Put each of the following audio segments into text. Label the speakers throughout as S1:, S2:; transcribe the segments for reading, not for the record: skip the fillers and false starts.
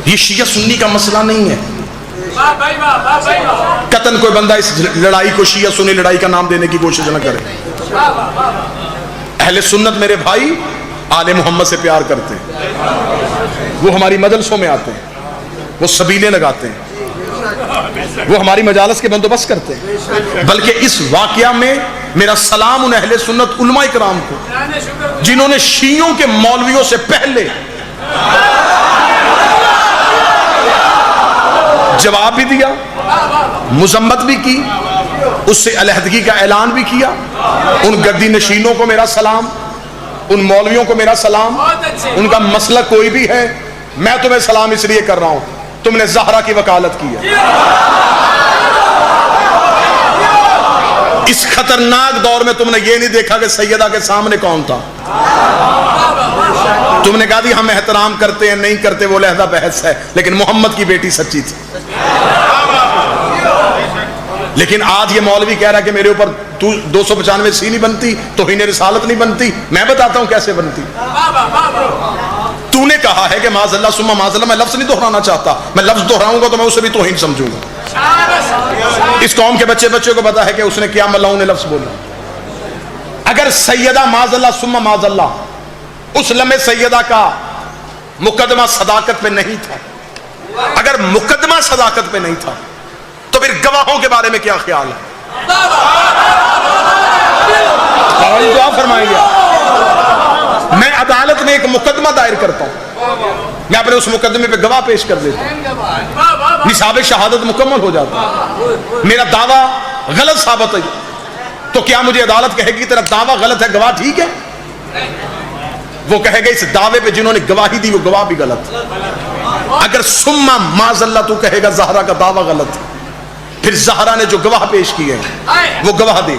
S1: ये शिया सुन्नी का मसला नहीं है। कतन कोई बंदा इस लड़ाई को शिया सुन्नी लड़ाई का नाम देने की कोशिश न करे। अहले सुन्नत मेरे भाई आले मोहम्मद से प्यार करते हैं, वो हमारी मजलिसों में आते हैं, वो सबीले लगाते हैं, वो हमारी मजालस के बंदोबस्त करते हैं। बल्कि इस वाकया में मेरा सलाम उन अहले सुन्नत उलमा इकराम को जिन्होंने शियों के मौलवियों से पहले जवाब भी दिया, मुजम्मत भी की, उससे अलहदगी का ऐलान भी किया। उन गद्दी नशीनों को मेरा सलाम, उन मौलवियों को मेरा सलाम। उनका मसला कोई भी है, मैं तुम्हें सलाम इसलिए कर रहा हूं, तुमने ज़हरा की वकालत की है। इस खतरनाक दौर में तुमने ये नहीं देखा कि सैयदा के सामने कौन था। तुमने कहा थी हम एहतराम करते हैं, नहीं करते वो लहदा बहस है, लेकिन मोहम्मद की बेटी सच्ची थी। लेकिन आज ये मौलवी कह रहा है कि मेरे ऊपर 295 सी नहीं बनती, तौहीन रिसालत नहीं बनती। मैं बताता हूं कैसे बनती। तूने कहा है कि माज़अल्लाह सुम्मा माज़अल्लाह, मैं लफ्ज नहीं दोहराना चाहता, मैं लफ्ज दोहराऊंगा तो मैं उसे भी तौहीन समझूंगा। इस कौम के बच्चे को पता है कि उसने क्या मल्लाओं ने लफ्ज बोला। अगर सैयदा माज़अल्लाह सुम्मा माज़अल्लाह उस लम्हे सैयदा का मुकदमा सदाकत पे नहीं था, अगर मुकदमा सदाकत पे नहीं था तो फिर गवाहों के बारे में क्या ख्याल है? दुआ फरमाइए। मैं अदालत में एक मुकदमा दायर करता हूं, मैं अपने उस मुकदमे पे गवाह पेश कर देता हूं, निसाब शहादत मुकम्मल हो जाता है, मेरा दावा गलत साबित है तो क्या मुझे अदालत कहेगी तेरा दावा गलत है, गवाह ठीक है? वो कहेगा इस दावे पे जिन्होंने गवाही दी वो गवाह भी गलत। अगर सुम्मा माज़अल्लाह तू कहेगा ज़हरा का दावा गलत है, फिर ज़हरा ने जो गवाह पेश किए हैं वो गवाह दे,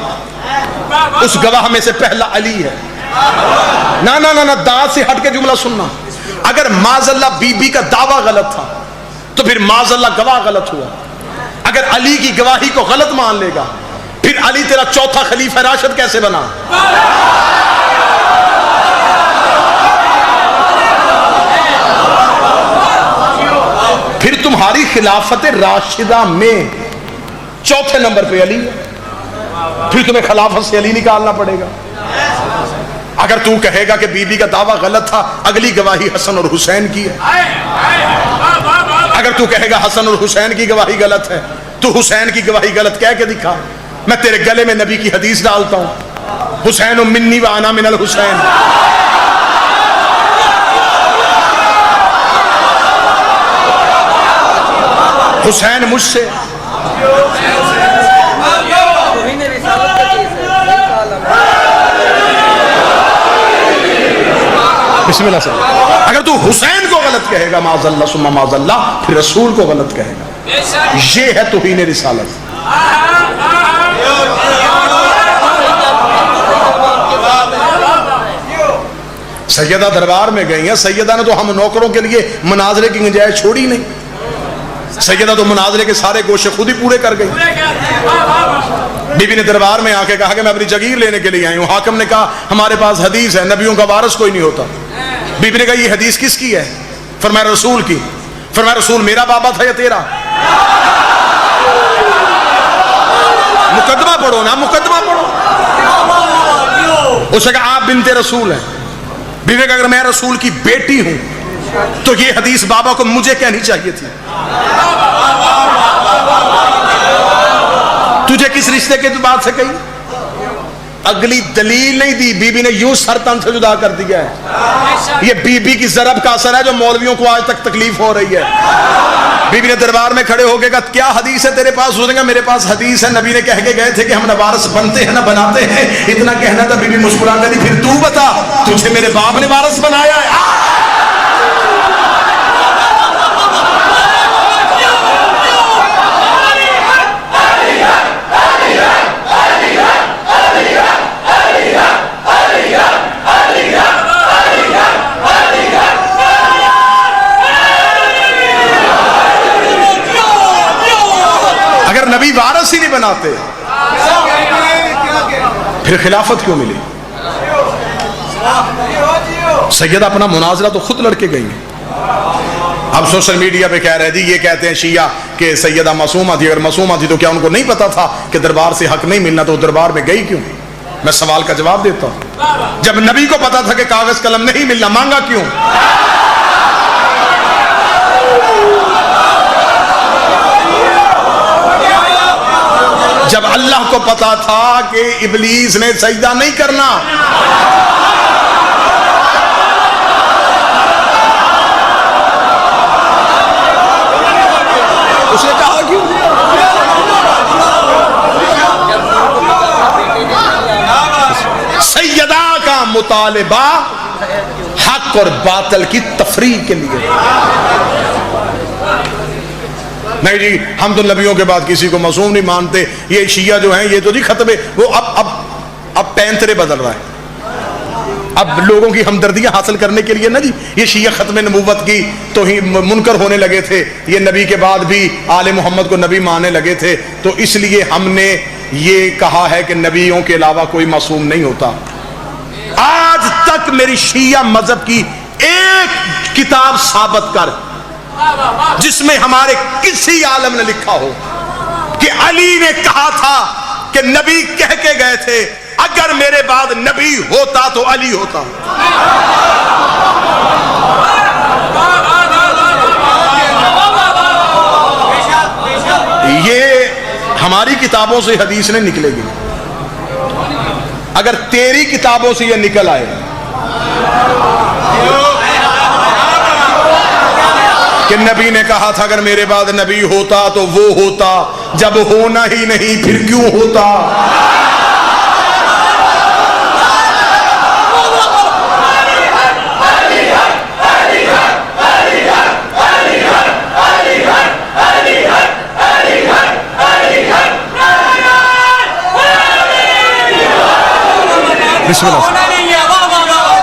S1: उस गवाह में से पहला अली है। ना ना ना ना, दाद से हट के जुमला सुनना। अगर माज़अल्लाह बीबी का दावा गलत था तो फिर माज़अल्लाह गवाह गलत हुआ। अगर अली की गवाही को गलत मान लेगा फिर अली तेरा चौथा खलीफा राशिद कैसे बना? फिर तुम्हारी खिलाफत राशिदा में चौथे नंबर पे अली है, फिर तुम्हें खिलाफत से अली निकालना पड़ेगा। अगर तू कहेगा कि बीबी का दावा गलत था, अगली गवाही हसन और हुसैन की है। अगर तू कहेगा हसन और हुसैन की गवाही गलत है, तू हुसैन की गवाही गलत कह के दिखा, मैं तेरे गले में नबी की हदीस डालता हूं, हुसैन मिन्नी व आना मिनल हुसैन। हुसैन मुझसे। बिस्मिल्लाह से। अगर तू हुसैन को गलत कहेगा माज़अल्लाह सुम्मा माज़अल्लाह, फिर रसूल को गलत कहेगा। ये है तौहीन रिसालत। सैयदा दरबार में गई है, सैयदा ने तो हम नौकरों के लिए मुनाजरे की गुंजाइश छोड़ी नहीं। सैयदा तो मुनाजरे के सारे गोशे खुद ही पूरे कर गई। बीबी ने दरबार में आके कहा कि मैं अपनी जगीर लेने के लिए आई हूं। हाकिम ने कहा हमारे पास हदीस है, नबियों का वारिस कोई नहीं होता। बीबी ने कहा ये हदीस किसकी है? फरमाया रसूल की। फरमाया रसूल मेरा बाबा था या तेरा? मुकदमा पढ़ो ना, मुकदमा पढ़ो। उसने कहा आप बिनते रसूल हैं। बीबी का अगर मैं रसूल की बेटी हूं तो ये हदीस बाबा को मुझे कहनी चाहिए थी। तुझे किस रिश्ते के बात से कही? अगली दलील नहीं दी, बीबी ने यूं सर तन से जुदा कर दिया है। ये बीबी की ज़रब का असर है जो मौलवियों को आज तक तकलीफ हो रही है। बीबी ने दरबार में खड़े होके कहा क्या हदीस है तेरे पास? उसने कहा मेरे पास हदीस है, नबी ने कह के गए थे कि हम न वारिस बनते हैं न बनाते हैं। इतना कहना था। बीबी मुस्कुरा कर दी, फिर तू बता, तुझे मेरे बाप ने वारिस बनाया है? अगर नबी वारिस ही नहीं बनाते फिर खिलाफत क्यों मिली? सैयद अपना मुनाजरा तो खुद लड़के गई है। अब सोशल मीडिया पे कह रहे जी, ये कहते हैं शिया कि सैयदा मासूमा थी। अगर मासूमा थी तो क्या उनको नहीं पता था कि दरबार से हक नहीं मिलना, तो दरबार में गई क्यों? मैं सवाल का जवाब देता हूं। जब नबी को पता था कि कागज कलम नहीं मिलना, मांगा क्यों? जब अल्लाह को पता था कि इब्लीस ने सजदा नहीं करना, उसे कहा क्यों? सैयदा का मुतालिबा हक और बातिल की तफरीक के लिए नहीं जी, हम तो नबियों के बाद किसी को मासूम नहीं मानते। ये शिया जो हैं, ये तो जी खतबे, वो अब पैंतरे बदल रहा है। अब लोगों की हमदर्दियां हासिल करने के लिए ना जी, ये शिया खत्म नबूवत की तो ही मुनकर होने लगे थे। ये नबी के बाद भी आले मोहम्मद को नबी मानने लगे थे, तो इसलिए हमने ये कहा है कि नबियों के अलावा कोई मासूम नहीं होता। आज तक मेरी शिया मजहब की एक किताब साबित कर जिसमें हमारे किसी आलम ने लिखा हो कि अली ने कहा था कि नबी कह के गए थे अगर मेरे बाद नबी होता तो अली होता। ये हमारी किताबों से हदीस नहीं निकलेगी। अगर तेरी किताबों से ये निकल आए कि नबी ने कहा था अगर मेरे बाद नबी होता तो वो होता, जब होना ही नहीं फिर क्यों होता?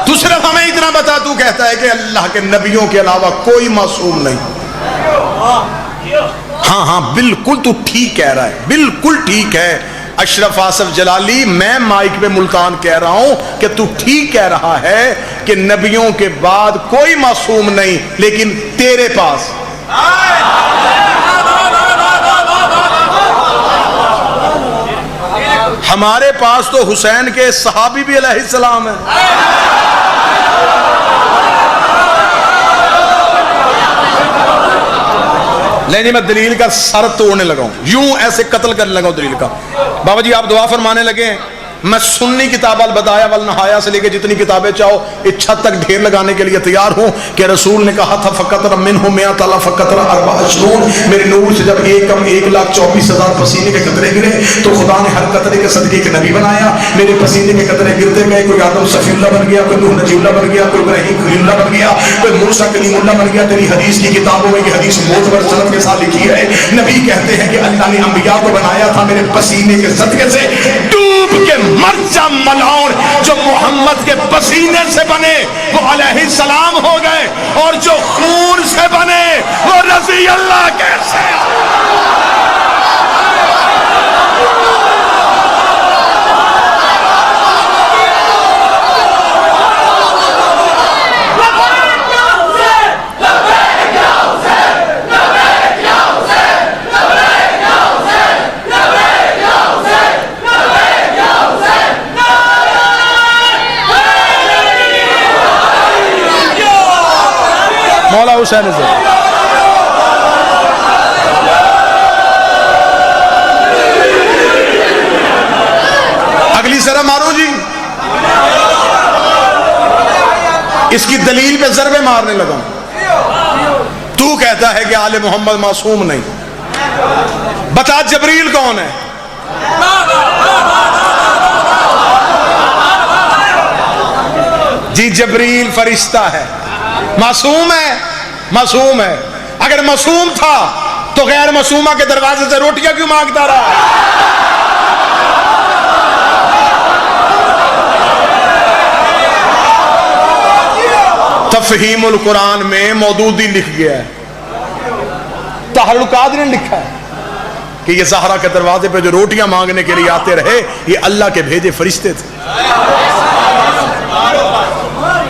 S1: तू सिर्फ हमें इतना बता, तू कहता है कि अल्लाह के नबियों के अलावा कोई मासूम नहीं। हाँ हाँ बिल्कुल तू ठीक कह रहा है, बिल्कुल ठीक है अशरफ आसफ जलाली। मैं माइक पे मुल्तान कह रहा हूं कि तू ठीक कह रहा है कि नबियों के बाद कोई मासूम नहीं, लेकिन तेरे पास हमारे पास तो हुसैन के सहाबी भी अलैहिस्सलाम है। नहीं मैं दलील का सर तोड़ने लगा हूं, यूं ऐसे कत्ल करने लगा हूं दलील का। बाबा जी आप दुआ फरमाने लगे, मैं सुन्नी किताब अल बदाया वल नहाया से लेके जितनी किताबें चाहो इस छत तक ढेर लगाने के लिए तैयार हूं कि रसूल ने कहा था फ़क़त मिन्हुम मिअतल फ़क़त अर्बअ अशरून, मेरे नूर से जब 1,24,000 पसीने के कतरे गिरे तो खुदा ने हर कतरे के सदके के नबी बनाया। मेरे पसीने के कतरे गिरते गए, कोई आदम सफीउल्लाह बन गया, कोई नूह नजीउल्लाह बन गया, कोई इब्राहीम खलीलुल्लाह बन गया, कोई मूसा कलीमुल्लाह बन गया। तेरी हदीस की किताबों में ये हदीस मोतबर सनद के साथ लिखी है। नबी कहते हैं कि अल्लाह ने अंबिया को बनाया था मेरे पसीने के सदके से। डूब के मर जा मलाउन, जो मोहम्मद के पसीने से बने वो अलैहिस्सलाम हो गए, और जो खून से बने वो रज़ी अल्लाह कैसे? मौला हुसैन से अगली सरह मारो जी। इसकी दलील पे ज़रबे मारने लगा। तू कहता है कि आले मोहम्मद मासूम नहीं, बता जबरील कौन है? जी जबरील फरिश्ता है, मासूम है, मासूम है। अगर मासूम था तो गैर मासूमा के दरवाजे से रोटियां क्यों मांगता रहा? तफहीमुल कुरान में मौदूदी लिख गया है, ताहरुल कादरी ने लिखा है कि ये ज़हरा के दरवाजे पे जो रोटियां मांगने के लिए आते रहे ये अल्लाह के भेजे फरिश्ते थे।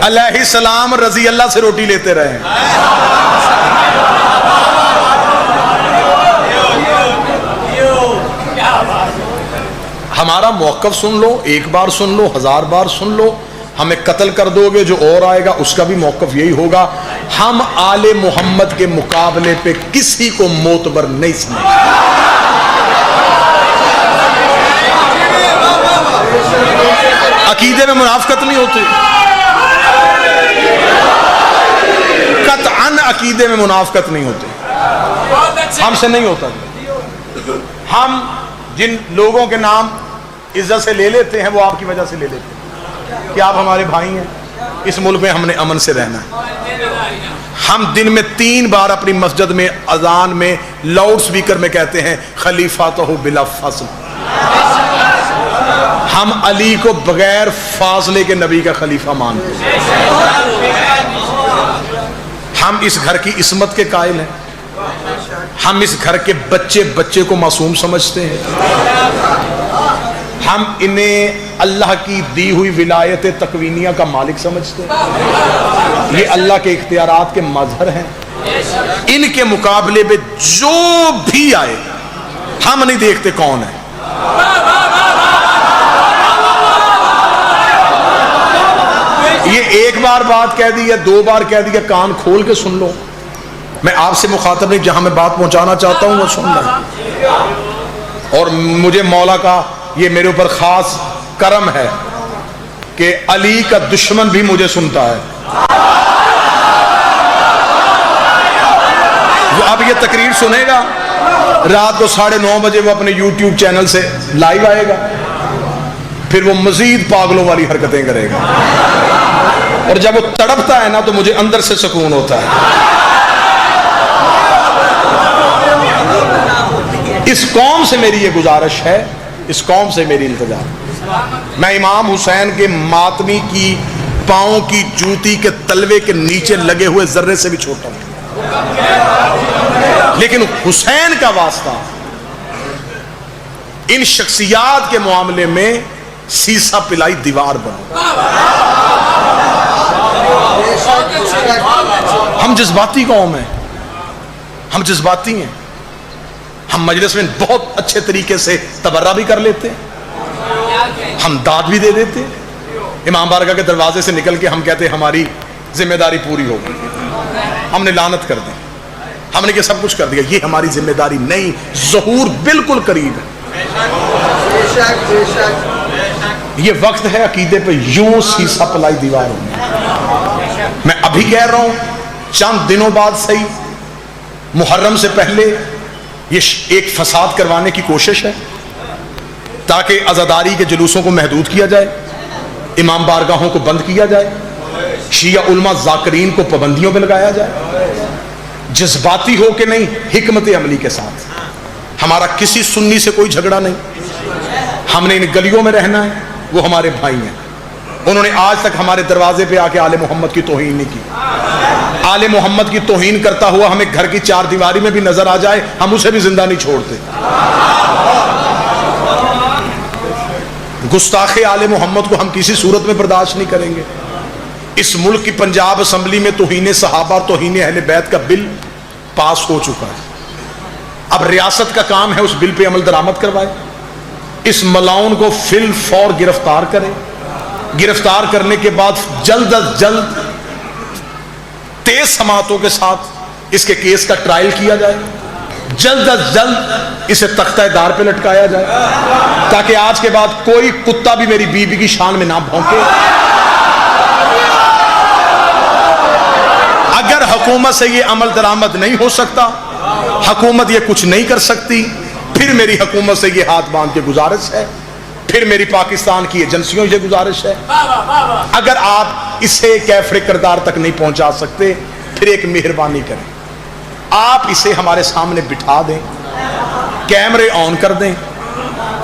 S1: अलैहिस्सलाम रज़ी अल्लाह से रोटी लेते रहे। हमारा मौक़िफ़ सुन लो, एक बार सुन लो, 1000 बार सुन लो, हमें कत्ल कर दोगे, जो और आएगा उसका भी मौक़िफ़ यही होगा। हम आले मोहम्मद के मुकाबले पे किसी को मोतबर नहीं समझते। अकीदे में मुनाफिकत नहीं होती, कतअन अकीदे में मुनाफिकत नहीं होती, हमसे नहीं होता। हम जिन लोगों के नाम इज्जत से ले लेते हैं वो आपकी वजह से ले लेते हैं कि आप हमारे भाई हैं, इस मुल्क में हमने अमन से रहना है। हम दिन में 3 बार अपनी मस्जिद में अजान में लाउड स्पीकर में कहते हैं खलीफा तो हो बिला फस्ल। हम अली को बगैर फासले के नबी का खलीफा मानते हैं। हम इस घर की इस्मत के कायल हैं। हम इस घर के बच्चे बच्चे को मासूम समझते हैं। हम इन्हें अल्लाह की दी हुई विलायत तकवीनिया का मालिक समझते हैं। ये अल्लाह के इख्तियारात के मजहर हैं। इनके मुकाबले में जो भी आए हम नहीं देखते कौन है। ये एक बार बात कह दी या 2 बार कह दी, कान खोल के सुन लो। मैं आपसे मुखातब नहीं, जहां मैं बात पहुंचाना चाहता हूं वो सुन लो। और मुझे मौला का ये मेरे ऊपर खास करम है कि अली का दुश्मन भी मुझे सुनता है। वो अब ये तकरीर सुनेगा, रात को 9:30 बजे वो अपने YouTube चैनल से लाइव आएगा, फिर वो मजीद पागलों वाली हरकतें करेगा। और जब वो तड़पता है ना तो मुझे अंदर से सुकून होता है। इस कौम से मेरी ये गुजारिश है, इस कौम से मेरी इल्तिजा, मैं इमाम हुसैन के मातमी की पांव की जूती के तलवे के नीचे लगे हुए जर्रे से भी छोटा हूं, लेकिन हुसैन का वास्ता इन शख्सियात के मामले में सीसा पिलाई दीवार बनो। हम जज्बाती कौम हैं, हम जज्बाती हैं। हम मजलिस में बहुत अच्छे तरीके से तबर्रा भी कर लेते हैं, हम दाद भी दे देते हैं। इमाम बारगाह के दरवाजे से निकल के हम कहते हैं हमारी जिम्मेदारी पूरी हो गई, हमने लानत कर दी, हमने ये सब कुछ कर दिया। ये हमारी जिम्मेदारी नहीं, ज़हूर बिल्कुल करीब है। ये वक्त है अकीदे पे यूं सीसा पलाई दीवार होगी। मैं अभी कह रहा हूं, चंद दिनों बाद सही, मुहर्रम से पहले ये एक फसाद करवाने की कोशिश है ताकि अज़ादारी के जुलूसों को महदूद किया जाए, इमाम बारगाहों को बंद किया जाए, शिया उलमा ज़ाकिरीन को पाबंदियों पर लगाया जाए। जज्बाती हो के नहीं, हिकमत अमली के साथ। हमारा किसी सुन्नी से कोई झगड़ा नहीं, हमने इन गलियों में रहना है, वो हमारे भाई हैं। उन्होंने आज तक हमारे दरवाजे पे आके आले मोहम्मद की तौहीन नहीं की। आले मोहम्मद की तौहीन करता हुआ हमें घर की 4 दीवारी में भी नजर आ जाए, हम उसे भी जिंदा नहीं छोड़ते। गुस्ताखे आले मोहम्मद को हम किसी सूरत में बर्दाश्त नहीं करेंगे। इस मुल्क की पंजाब असम्बली में तौहीन सहाबा, तौहीन अहले बैत का बिल पास हो चुका है। अब रियासत का काम है उस बिल पे अमल दरामद करवाए, इस मलाउन को फिल फौर गिरफ्तार करे, गिरफ्तार करने के बाद जल्द अज जल्द तेज समातों के साथ इसके केस का ट्रायल किया जाए, जल्द अज जल्द इसे तख्ता-ए-दार पे लटकाया जाए, ताकि आज के बाद कोई कुत्ता भी मेरी बीबी की शान में ना भौंके। अगर हुकूमत से ये अमल दरामद नहीं हो सकता, हुकूमत ये कुछ नहीं कर सकती, फिर मेरी हुकूमत से ये हाथ बांध के गुजारिश है, फिर मेरी पाकिस्तान की एजेंसियों से गुजारिश है, अगर आप इसे कैफरे किरदार तक नहीं पहुंचा सकते, फिर एक मेहरबानी करें, आप इसे हमारे सामने बिठा दें, कैमरे ऑन कर दें,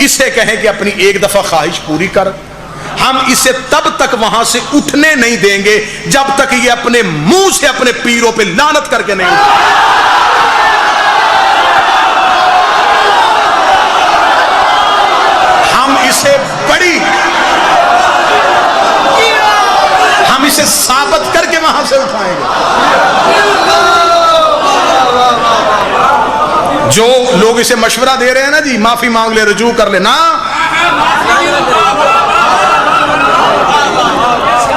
S1: इसे कहें कि अपनी एक दफा ख्वाहिश पूरी कर। हम इसे तब तक वहां से उठने नहीं देंगे जब तक ये अपने मुंह से अपने पीरों पे लानत करके नहीं उठे। हम इसे बड़ी, हम इसे साबित करके वहां से उठाएंगे। जो लोग इसे मशवरा दे रहे हैं ना जी, माफी मांग ले, रुजू कर ले, ना,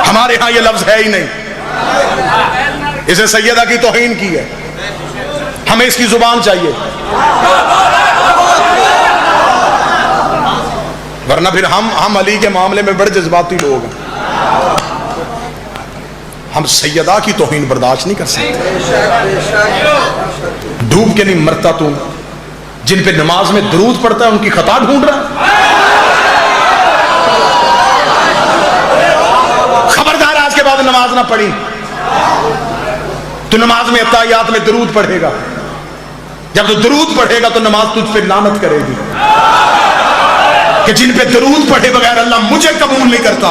S1: हमारे यहां ये लफ्ज है ही नहीं। इसे सैयदा की तौहीन की है, हमें इसकी जुबान चाहिए, वरना फिर हम अली के मामले में बड़े जज्बाती लोग हैं। हम सैयदा की तौहीन बर्दाश्त नहीं कर सकते। डूब के नहीं मरता तू, जिन पे नमाज में दरूद पड़ता है उनकी खता ढूंढ रहा है। खबरदार, आज के बाद नमाज ना पढ़ी तो नमाज में अत्ताहियात में दरूद पढ़ेगा, जब तो दरूद पढ़ेगा तो नमाज तुझ पे लानत करेगी कि जिन पे दरूद पढ़े बगैर अल्लाह मुझे कबूल नहीं करता।